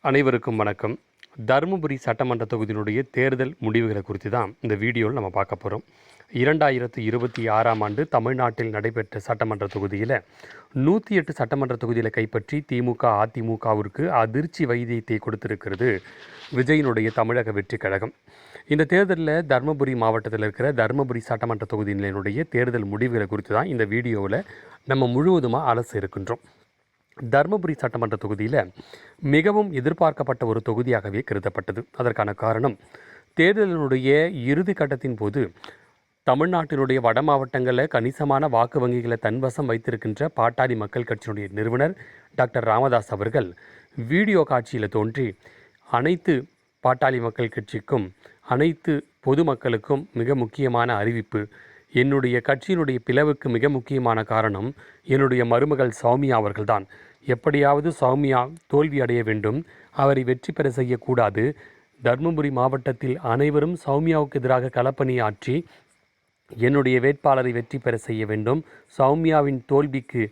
அனைவருக்கும் வணக்கம். தருமபுரி சட்டமன்ற தொகுதியினுடைய தேர்தல் முடிவுகளை குறித்து தான் இந்த வீடியோவில் நம்ம பார்க்க போகிறோம். 2026ஆம் ஆண்டு தமிழ்நாட்டில் நடைபெற்ற சட்டமன்ற தொகுதியில் 108 சட்டமன்ற தொகுதியில் கைப்பற்றி திமுக அதிமுகவிற்கு அதிர்ச்சி வைத்தியத்தை கொடுத்திருக்கிறது விஜயினுடைய தமிழக வெற்றி கழகம். இந்த தேர்தலில் தருமபுரி மாவட்டத்தில் இருக்கிற தருமபுரி சட்டமன்ற தொகுதியினுடைய தேர்தல் முடிவுகளை குறித்து தான் இந்த வீடியோவில் நம்ம முழுவதுமாக அலச இருக்கின்றோம். தருமபுரி சட்டமன்ற தொகுதியில் மிகவும் எதிர்பார்க்கப்பட்ட ஒரு தொகுதியாகவே கருதப்பட்டது. அதற்கான காரணம், தேர்தலினுடைய இறுதி கட்டத்தின் போது தமிழ்நாட்டினுடைய வட மாவட்டங்களில் கணிசமான வாக்கு வங்கிகளை தன்வசம் வைத்திருக்கின்ற பாட்டாளி மக்கள் கட்சியினுடைய நிறுவனர் டாக்டர் ராமதாஸ் அவர்கள் வீடியோ காட்சியில் தோன்றி அனைத்து பாட்டாளி மக்கள் கட்சிக்கும் அனைத்து பொதுமக்களுக்கும் மிக முக்கியமான அறிவிப்பு, என்னுடைய கட்சியினுடைய பிளவுக்கு மிக முக்கியமான காரணம் என்னுடைய மருமகள் சௌமியா அவர்கள்தான். எப்படியாவது சௌமியா தோல்வி அடைய வேண்டும், அவரை வெற்றி பெற செய்யக்கூடாது. தருமபுரி மாவட்டத்தில் அனைவரும் சௌமியாவுக்கு எதிராக களப்பணியாற்றி என்னுடைய வேட்பாளரை வெற்றி பெற செய்ய வேண்டும். சௌமியாவின் தோல்விக்கு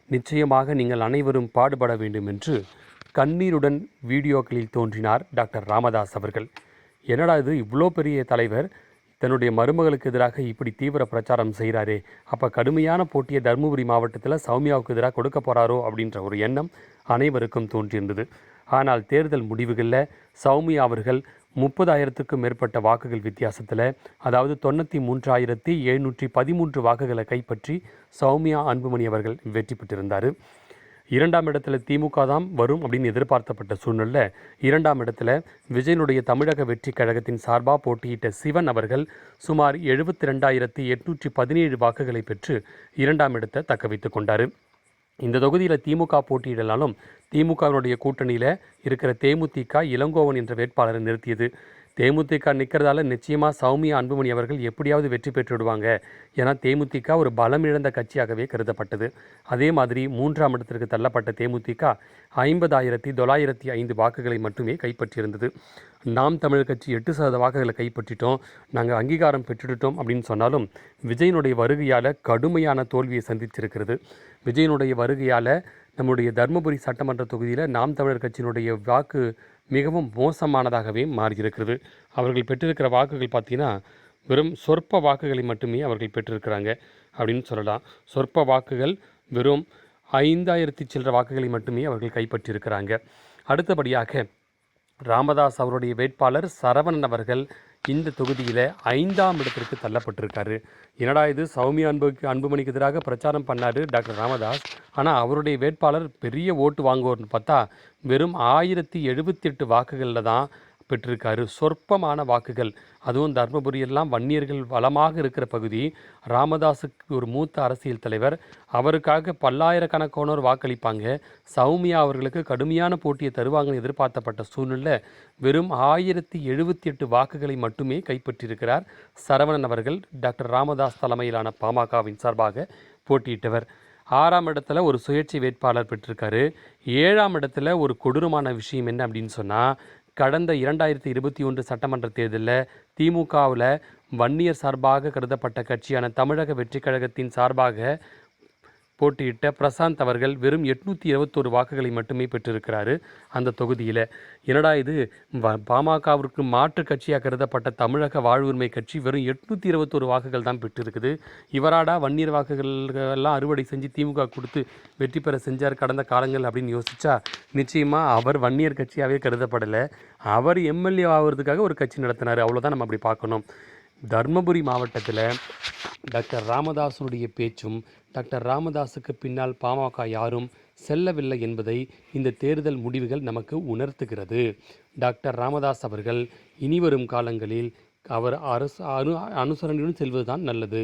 நிச்சயமாக நீங்கள் அனைவரும் பாடுபட வேண்டும் என்று கண்ணீருடன் வீடியோக்களில் தோன்றினார் டாக்டர் ராமதாஸ் அவர்கள். என்னடா இது, இவ்வளோ பெரிய தலைவர் தன்னுடைய மருமகளுக்கு எதிராக இப்படி தீவிர பிரச்சாரம் செய்கிறாரே, அப்போ கடுமையான போட்டியை தருமபுரி மாவட்டத்தில் சௌமியாவுக்கு எதிராக கொடுக்க போகிறாரோ அப்படின்ற ஒரு எண்ணம் அனைவருக்கும் தோன்றியிருந்தது. ஆனால் தேர்தல் முடிவுகளில் சௌமியா அவர்கள் 30,000க்கும் மேற்பட்ட வாக்குகள் வித்தியாசத்தில், அதாவது 93,713 வாக்குகளை கைப்பற்றி சௌமியா அன்புமணி அவர்கள் வெற்றி பெற்றிருந்தார். 2ஆம் இடத்துல திமுக தான் வரும் அப்படின்னு எதிர்பார்க்கப்பட்ட சூழ்நிலை, 2ஆம் இடத்துல விஜயனுடைய தமிழக வெற்றி கழகத்தின் சார்பாக போட்டியிட்ட சிவன் அவர்கள் சுமார் 72,817 வாக்குகளை பெற்று 2ஆம் இடத்தை தக்க வைத்து கொண்டார். இந்த தொகுதியில் திமுக போட்டியிடலாலும் திமுகவினுடைய கூட்டணியில் இருக்கிற தேமுதிக இளங்கோவன் என்ற வேட்பாளரை நிறுத்தியது. தேமுதிக நிற்கிறதால நிச்சயமாக சௌமியா அன்புமணி அவர்கள் எப்படியாவது வெற்றி பெற்று விடுவாங்க. ஏன்னா தேமுதிக ஒரு பலம் இழந்த கட்சியாகவே கருதப்பட்டது. அதே மாதிரி 3ஆம் இடத்திற்கு தள்ளப்பட்ட தேமுதிக 50,905 வாக்குகளை மட்டுமே கைப்பற்றியிருந்தது. நாம் தமிழ் கட்சி 8% வாக்குகளை கைப்பற்றிட்டோம், நாங்கள் அங்கீகாரம் பெற்றுட்டோம் அப்படின்னு சொன்னாலும் விஜயனுடைய வருகையால் கடுமையான தோல்வியை சந்திச்சிருக்கிறது. விஜயனுடைய வருகையால் நம்முடைய தருமபுரி சட்டமன்ற தொகுதியில் நாம் தமிழர் கட்சியினுடைய வாக்கு மிகவும் மோசமானதாகவே மாறியிருக்கிறது. அவர்கள் பெற்றிருக்கிற வாக்குகள் பார்த்திங்கன்னா வெறும் சொற்ப வாக்குகளை மட்டுமே அவர்கள் பெற்றிருக்கிறாங்க அப்படின்னு சொல்லலாம். சொற்ப வாக்குகள், வெறும் 5,000 சில்லற வாக்குகளை மட்டுமே அவர்கள் கைப்பற்றியிருக்கிறாங்க. அடுத்தபடியாக ராமதாஸ் அவருடைய வேட்பாளர் சரவணன் அவர்கள் இந்த தொகுதியில் 5ஆம் இடத்திற்கு தள்ளப்பட்டிருக்காரு. என்னடா இது, சௌமியா அன்புமணிக்கு எதிராக பிரச்சாரம் பண்ணார் டாக்டர் ராமதாஸ், ஆனால் அவருடைய வேட்பாளர் பெரிய ஓட்டு வாங்குவோர்னு பார்த்தா வெறும் 1078 வாக்குகளில் தான் பெற்றிருக்காரு. சொற்பமான வாக்குகள், அதுவும் தர்மபுரியெல்லாம் வன்னியர்கள் வளமாக இருக்கிற பகுதி. ராமதாஸுக்கு ஒரு மூத்த அரசியல் தலைவர், அவருக்காக பல்லாயிரக்கணக்கானோர் வாக்களிப்பாங்க. சௌமியா அவர்களுக்கு கடுமையான போட்டியை தருவாங்கன்னு எதிர்பார்த்தப்பட்ட சூழ்நிலை வெறும் 1078 வாக்குகளை மட்டுமே கைப்பற்றியிருக்கிறார் சரவணன் அவர்கள், டாக்டர் ராமதாஸ் தலைமையிலான பாமகவின் சார்பாக போட்டியிட்டவர். 6ஆம் இடத்துல ஒரு சுயேட்சை வேட்பாளர் பெற்றிருக்காரு. 7ஆம் இடத்துல ஒரு கொடூரமான விஷயம் என்ன அப்படின்னு சொன்னால், கடந்த 2021 சட்டமன்ற தேர்தலில் திமுகவில் வன்னியர் சார்பாக கருதப்பட்ட கட்சியான தமிழக வெற்றி கழகத்தின் சார்பாக போட்டியிட்ட பிரசாந்த் அவர்கள் வெறும் 821 வாக்குகளை மட்டுமே பெற்றிருக்கிறாரு அந்த தொகுதியில். என்னடா இது, பாமகவிற்கு மாற்று கட்சியாக கருதப்பட்ட தமிழக வாழ்வுரிமை கட்சி வெறும் 821 வாக்குகள் தான் பெற்றிருக்குது. இவராடா வன்னியர் வாக்குகள் எல்லாம் அறுவடை செஞ்சு திமுக கொடுத்து வெற்றி பெற செஞ்சார் கடந்த காலங்கள் அப்படின்னு யோசிச்சா, நிச்சயமாக அவர் வன்னியர் கட்சியாகவே கருதப்படலை. அவர் எம்எல்ஏ ஆகிறதுக்காக ஒரு கட்சி நடத்தினார், அவ்வளோதான் நம்ம அப்படி பார்க்கணும். தர்மபுரி மாவட்டத்தில் டாக்டர் ராமதாஸுடைய பேச்சும் டாக்டர் ராமதாஸுக்கு பின்னால் பாமக யாரும் செல்லவில்லை என்பதை இந்த தேர்தல் முடிவுகள் நமக்கு உணர்த்துகிறது. டாக்டர் ராமதாஸ் அவர்கள் இனிவரும் காலங்களில் அவர் அனுசரணையுடன் செல்வதுதான் நல்லது.